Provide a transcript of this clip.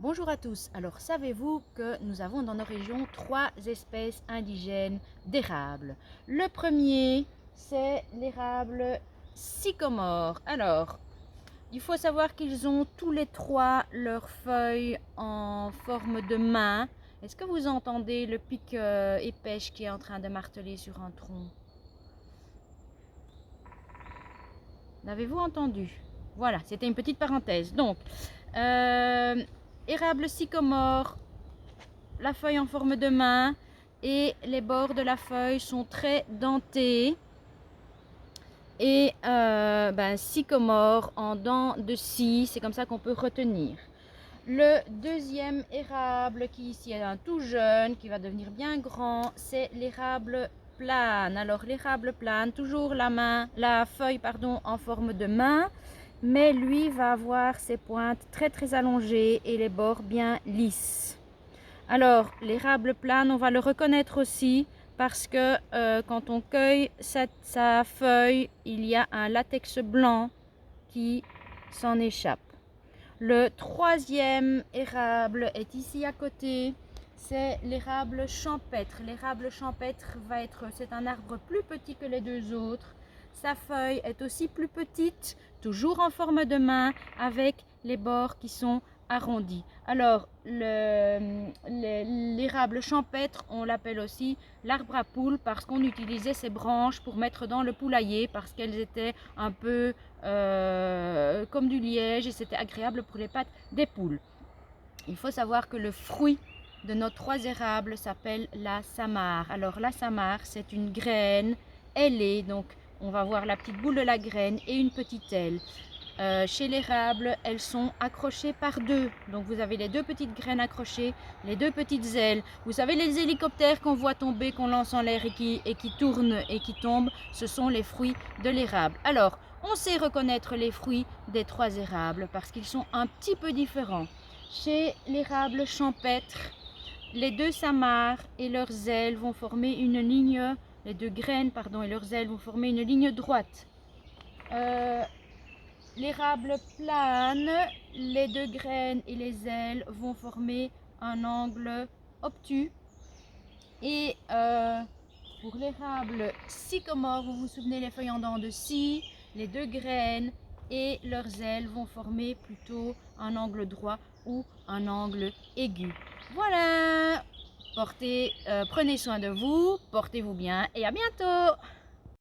Bonjour à tous. Alors, savez-vous que nous avons dans nos régions 3 espèces indigènes d'érable? Le premier, c'est l'érable sycomore. Alors, il faut savoir qu'ils ont tous les 3 leurs feuilles en forme de main. Est-ce que vous entendez le pic épêche qui est en train de marteler sur un tronc? L'avez-vous entendu? Voilà, c'était une petite parenthèse. Donc, érable sycomore, la feuille en forme de main et les bords de la feuille sont très dentés. Et sycomore en dents de scie, c'est comme ça qu'on peut retenir. Le deuxième érable qui ici est un tout jeune, qui va devenir bien grand, c'est l'érable plane. Alors l'érable plane, toujours la feuille en forme de main, mais lui va avoir ses pointes très allongées et les bords bien lisses. Alors l'érable plane, on va le reconnaître aussi parce que quand on cueille sa feuille, il y a un latex blanc qui s'en échappe. Le troisième érable est ici à côté, c'est l'érable champêtre. L'érable champêtre c'est un arbre plus petit que les deux autres. Sa feuille est aussi plus petite, toujours en forme de main, avec les bords qui sont arrondis. Alors, l'érable champêtre, on l'appelle aussi l'arbre à poule parce qu'on utilisait ses branches pour mettre dans le poulailler parce qu'elles étaient un peu comme du liège et c'était agréable pour les pattes des poules. Il faut savoir que le fruit de nos 3 érables s'appelle la samare. Alors la samare, c'est une graine ailée, donc on va voir la petite boule de la graine et une petite aile. Chez l'érable, elles sont accrochées par deux. Donc vous avez les 2 petites graines accrochées, les 2 petites ailes. Vous savez les hélicoptères qu'on voit tomber, qu'on lance en l'air et qui tournent et qui tombent, ce sont les fruits de l'érable. Alors, on sait reconnaître les fruits des 3 érables parce qu'ils sont un petit peu différents. Chez l'érable champêtre, les 2 samares et leurs ailes vont former une ligne, les 2 graines et leurs ailes vont former une ligne droite. L'érable plane, les 2 graines et les ailes vont former un angle obtus. Et pour l'érable sycomore, vous vous souvenez les feuilles en dents de scie, les 2 graines et leurs ailes vont former plutôt un angle droit ou un angle aigu. Voilà, prenez soin de vous, portez-vous bien et à bientôt.